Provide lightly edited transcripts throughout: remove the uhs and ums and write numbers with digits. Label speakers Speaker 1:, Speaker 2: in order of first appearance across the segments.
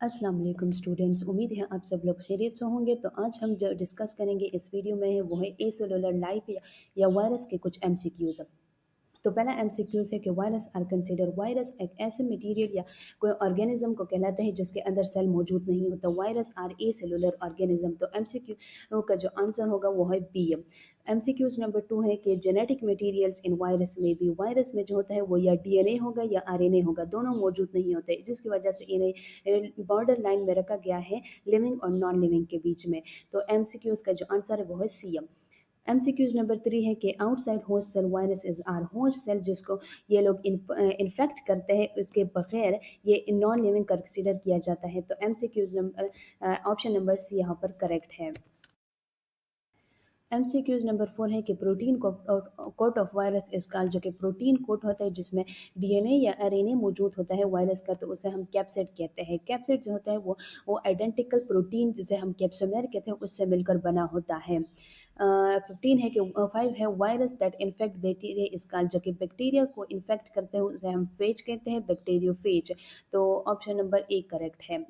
Speaker 1: अस्सलाम वालेकुम स्टूडेंट्स, उम्मीद है आप सब लोग खैरियत से होंगे। तो आज हम जो डिस्कस करेंगे इस वीडियो में है वो है एसेलुलर लाइफ या वायरस के कुछ एमसीक्यूज़। तो पहला एमसीक्यूज है कि वायरस आर कंसिडर, वायरस एक ऐसे मटेरियल या कोई ऑर्गेनिज्म को कहलाता है जिसके अंदर सेल मौजूद नहीं होता। Virus are a cellular organism. तो एमसीक्यू का जो आंसर होगा वो है बी। एमसीक्यूज नंबर 2 है कि जेनेटिक मटेरियल्स इन वायरस में भी, वायरस में जो होता है वो या डीएनए होगा या आरएनए होगा, दोनों मौजूद नहीं होते, जिसकी वजह से इन्हें बॉर्डर लाइन में रखा गया है लिविंग और नॉन लिविंग के बीच में। तो एमसीक्यूज का जो आंसर है वो है सी। एमसीक्यूज नंबर 3 है कि outside host cell virus is are, host cell जिसको ये लोग इन्फेक्ट करते हैं उसके बगैर ये नॉन लिविंग कंसिडर किया जाता है। तो MCQs number option number C यहाँ पर करेक्ट है। एमसीक्यूज नंबर 4 है कि protein coat of virus is called, जो कि प्रोटीन कोट होता है जिसमें डीएनए या आरएनए मौजूद होता है वायरस का, तो उसे हम कैप्सिड कहते हैं। कैप्सिड जो होता है वो आइडेंटिकल प्रोटीन जिसे हम कैप्सोमेर कहते हैं उससे मिलकर बना होता है। 15 है कि 5 है वायरस दैट इन्फेक्ट बैक्टीरिया इस कॉल्ड, जो कि बैक्टीरिया को इन्फेक्ट करते हैं उसे हम फेज कहते हैं, बैक्टीरियोफेज। तो ऑप्शन नंबर ए करेक्ट है।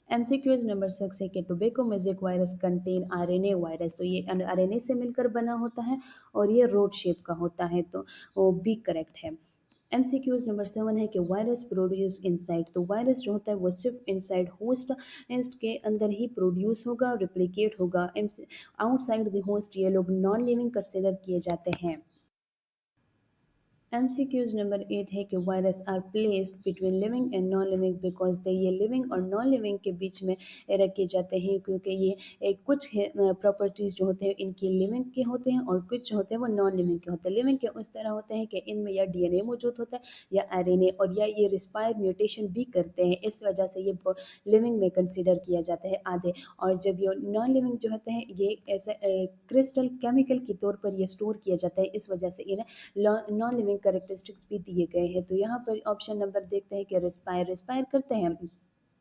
Speaker 1: एमसीक्यूज नंबर 6 है कि tobacco magic virus contain RNA virus, तो ये आरएनए से मिलकर बना होता है और ये रोड शेप का होता है, तो वो बी करेक्ट है। एमसीक्यूज नंबर 7 है कि वायरस प्रोड्यूस इनसाइड, तो वायरस जो होता है वो सिर्फ इनसाइड होस्ट के अंदर ही प्रोड्यूस होगा, रिप्लिकेट होगा। आउटसाइड द होस्ट ये लोग नॉन लिविंग कंसिडर किए जाते हैं। एमसीक्यूज नंबर 8 है कि virus are placed between living and non living because they, ये लिविंग और नॉन लिविंग के बीच में रखे जाते हैं क्योंकि ये कुछ प्रॉपर्टीज़ जो होते हैं इनकी लिविंग के होते हैं और कुछ जो होते हैं वो नॉन लिविंग के होते हैं। लिविंग के उस तरह होते हैं कि इनमें या डीएनए मौजूद होता है या आरएनए, और या ये रिस्पायर म्यूटेशन भी करते हैं, इस वजह से ये लिविंग में कंसिडर किया जाता है आधे। और जब ये नॉन लिविंग जो होते हैं ये ऐसे क्रिस्टल केमिकल के तौर पर ये स्टोर किया जाता है, इस वजह से इन्हें नॉन लिविंग कैरेक्टरिस्टिक्स भी दिए गए हैं। तो यहाँ पर ऑप्शन नंबर देखते हैं कि रिस्पायर रिस्पायर करते हैं,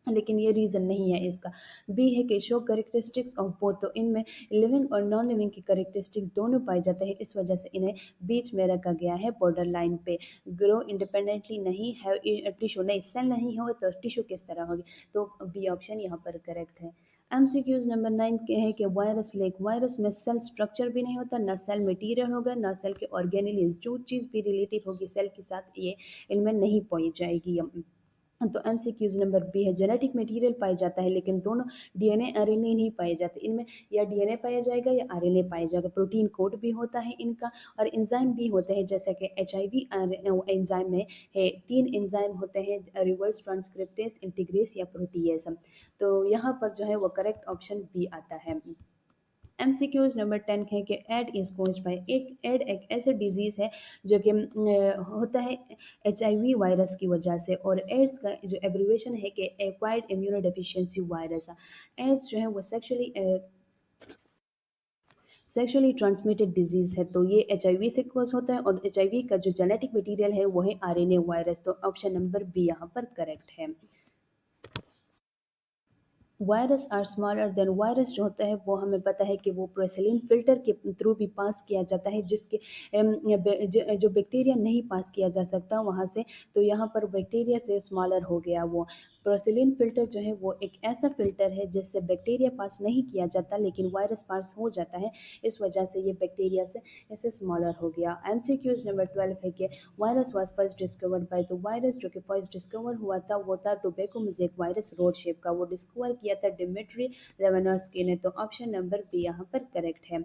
Speaker 1: लेकिन ये रीज़न नहीं है इसका। बी है कि शो कैरेक्टरिस्टिक्स ऑफ बोथ, तो इनमें लिविंग और नॉन लिविंग की कैरेक्टरिस्टिक्स दोनों पाए जाते हैं, इस वजह से इन्हें बीच में रखा गया है बॉर्डर लाइन पे। ग्रो इंडिपेंडेंटली नहीं है टिश्यू, नहीं सेल नहीं हो तो टिश्यू किस तरह होगी, तो बी ऑप्शन यहाँ पर करेक्ट है। एमसीक्यूज नंबर 9 के है कि वायरस लेक, वायरस में सेल स्ट्रक्चर भी नहीं होता, ना सेल मटेरियल होगा, ना सेल के ऑर्गेनेलिज, जो चीज़ भी रिलेटेड होगी सेल के साथ ये इनमें नहीं पाई जाएगी। तो एमसीक्यूज नंबर बी है जेनेटिक मटेरियल पाया जाता है लेकिन दोनों डीएनए आरएनए नहीं पाए जाते, इनमें या डीएनए पाया जाएगा या आरएनए पाया जाएगा। प्रोटीन कोड भी होता है इनका और एंजाइम भी होते हैं, जैसे कि एचआईवी एंजाइम में है, 3 एंजाइम होते हैं, रिवर्स ट्रांसक्रिप्टेस, इंटीग्रेस या प्रोटीएस। तो यहाँ पर जो है वो करेक्ट ऑप्शन बी आता है। एमसीक्यूज नंबर 10 है कि एड इज कोज्ड बाय, एक एड एक ऐसे डिजीज़ है जो कि होता है एचआईवी वायरस की वजह से, और एड्स का जो एब्रीवेशन है कि acquired immunodeficiency virus. AIDS जो है वो सेक्सुअली ट्रांसमिटेड डिजीज़ है, तो ये एचआईवी से कोज होता है और एचआईवी का जो जेनेटिक मटेरियल है वो है आरएनए वायरस। तो ऑप्शन नंबर बी यहाँ पर करेक्ट है। Virus are smaller than, virus जो होता है वो हमें पता है कि वो प्रोसिलिन फिल्टर के थ्रू भी पास किया जाता है, जिसके जो बैक्टीरिया नहीं पास किया जा सकता वहाँ से, तो यहाँ पर बैक्टीरिया से स्मॉलर हो गया वो। प्रोसिलिन फिल्टर जो है वो एक ऐसा फिल्टर है जिससे बैक्टीरिया पास नहीं किया जाता लेकिन वायरस पास हो जाता है, इस वजह से ये बैक्टीरिया से ऐसे स्मॉलर हो गया। एमसीक्यूज नंबर 12 है कि virus was first discovered by, तो वायरस जो कि फर्स्ट डिस्कवर हुआ था वो था tobacco magic virus rod shape का, वो डिस्कवर किया था डिमिट्री लेवानोव्स्की ने। तो ऑप्शन नंबर बी यहाँ पर करेक्ट है।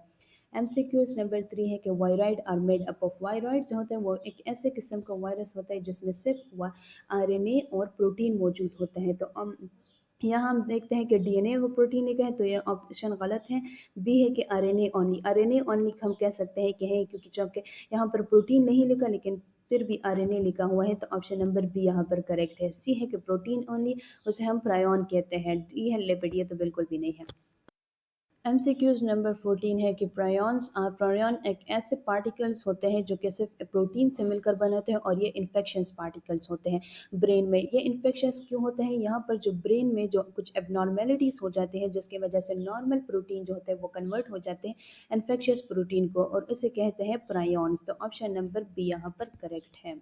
Speaker 1: एमसीक्यूज नंबर 3 है कि viroid are made up of, viroid जो होते हैं वो एक ऐसे किस्म का वायरस होता है जिसमें सिर्फ आरएनए और प्रोटीन मौजूद होते हैं। तो यहाँ हम देखते हैं कि डीएनए को प्रोटीन लिखा है, तो ये ऑप्शन गलत है। बी है कि आरएनए ओनली, आरएनए ओनली हम कह सकते हैं कि है, क्योंकि चूंकि यहाँ पर प्रोटीन नहीं लिखा लेकिन फिर भी आरएनए लिखा हुआ है, तो ऑप्शन नंबर बी यहाँ पर करेक्ट है। सी है कि प्रोटीन ओनली, उसे हम प्रायोन कहते हैं। डी है लिपिड, ये तो बिल्कुल भी नहीं है। एमसीक्यूज नंबर 14 है कि प्रायन एक ऐसे पार्टिकल्स होते हैं जो कि सिर्फ प्रोटीन से मिलकर बनते हैं और ये इन्फेक्शंस पार्टिकल्स होते हैं ब्रेन में। ये इन्फेक्शंस क्यों होते हैं, यहाँ पर जो ब्रेन में जो कुछ एबनॉर्मेलिटीज़ हो जाती हैं जिसकी वजह से नॉर्मल प्रोटीन जो होते हैं वो कन्वर्ट हो जाते हैं इन्फेक्शियस प्रोटीन को, और इसे कहते हैं प्रायॉन्स। तो ऑप्शन नंबर बी यहाँ पर करेक्ट है।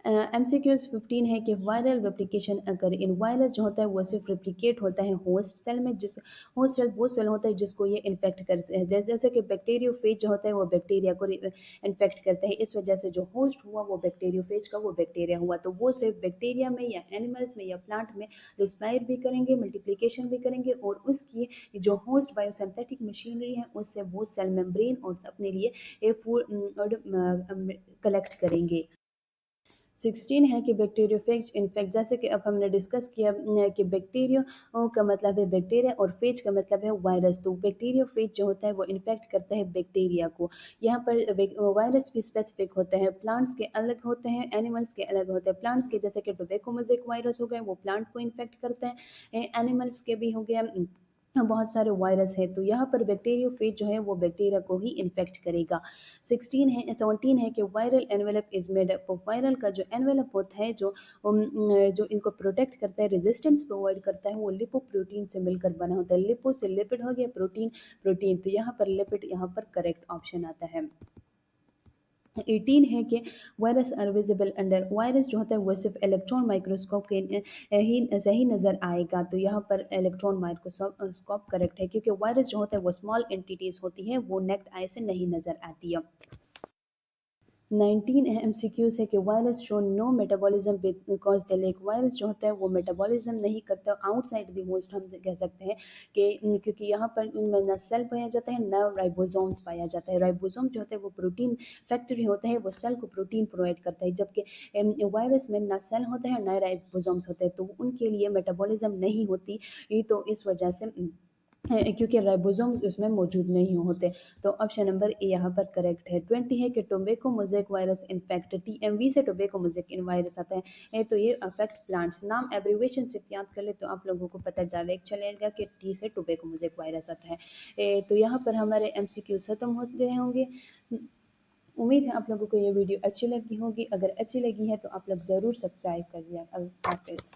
Speaker 1: MCQs 15 है कि वायरल रेप्लिकेशन अगर इन वायरस जो होता है वो सिर्फ रेप्लिकेट होता है होस्ट सेल में, जिस होस्ट सेल वो सेल होता है जिसको ये इन्फेक्ट करते हैं, जैसे कि बैक्टीरियोफेज जो होता है वो बैक्टीरिया को इन्फेक्ट करते हैं। इस वजह से जो होस्ट हुआ वो बैक्टीरियोफेज का वो बैक्टीरिया हुआ, तो वो सिर्फ बैक्टीरिया में या एनिमल्स में या प्लांट में रिस्पायर भी करेंगे, मल्टीप्लिकेशन भी करेंगे, और उसकी जो होस्ट बायोसिंथेटिक मशीनरी है उससे वो सेल मेम्ब्रेन और अपने लिए एक फूड कलेक्ट करेंगे। 16 है कि बैक्टीरियोफेज इन्फेक्ट, जैसे कि अब हमने डिस्कस किया कि बैक्टीरियो का मतलब है बैक्टीरिया और फेज का मतलब है वायरस, तो बैक्टीरियोफेज जो होता है वो इन्फेक्ट करता है बैक्टीरिया को। यहाँ पर वायरस भी स्पेसिफिक होते हैं, प्लांट्स के अलग होते हैं, एनिमल्स के अलग होते हैं। प्लांट्स के जैसे कि टोबैको मोज़ेक वायरस हो गए वो प्लांट को इन्फेक्ट करते हैं, एनिमल्स के भी हो गया बहुत सारे वायरस हैं, तो यहाँ पर बैक्टीरियोफेज जो है वो बैक्टीरिया को ही इन्फेक्ट करेगा। 17 है कि viral envelope is made up of, viral का जो एनवेलप होता है जो इनको प्रोटेक्ट करता है, रेजिस्टेंस प्रोवाइड करता है, वो लिपोप्रोटीन से मिलकर बना होता है। लिपो से लिपिड हो गया, प्रोटीन प्रोटीन, तो यहाँ पर लिपिड यहाँ पर करेक्ट ऑप्शन आता है। 18 है कि virus are visible under, virus जो होता है वो सिर्फ इलेक्ट्रॉन माइक्रोस्कोप के ही से ही नज़र आएगा, तो यहाँ पर इलेक्ट्रॉन माइक्रोस्कोप करेक्ट है, क्योंकि वायरस जो होता है वो स्मॉल एंटिटीज़ होती है, वो नेक्ड आई से नहीं नज़र आती है। 19 MCQs है कि virus show no metabolism because the lack, virus जो होता है वो मेटाबॉलिज्म नहीं करता आउटसाइड द होस्ट, हम कह सकते हैं कि क्योंकि यहाँ पर इनमें ना सेल पाया जाता है ना राइबोसोम्स पाया जाता है। राइबोसोम जो होता है वो प्रोटीन फैक्ट्री होता है, वो सेल को प्रोटीन प्रोवाइड करता है, जबकि वायरस में ना सेल होता है ना राइबोसोम्स होते हैं, तो उनके लिए मेटाबॉलिज्म नहीं होती, तो इस वजह से क्योंकि राइबोसोम्स उसमें मौजूद नहीं होते, तो ऑप्शन नंबर ए यहाँ पर करेक्ट है। 20 है कि tobacco mosaic virus infect, TMV से टोबैको मोज़ेक वायरस आता है, तो ये अफेक्ट प्लांट्स। नाम एब्रीवेशन से याद कर ले तो आप लोगों को पता चलेगा कि टी से टोबैको मोज़ेक वायरस आता है। तो यहाँ पर हमारे MCQ खत्म हो गए होंगे। उम्मीद है आप लोगों को ये वीडियो अच्छी लगी होगी, अगर अच्छी लगी है तो आप लोग ज़रूर सब्सक्राइब करिए। अल्लाह हाफिज़।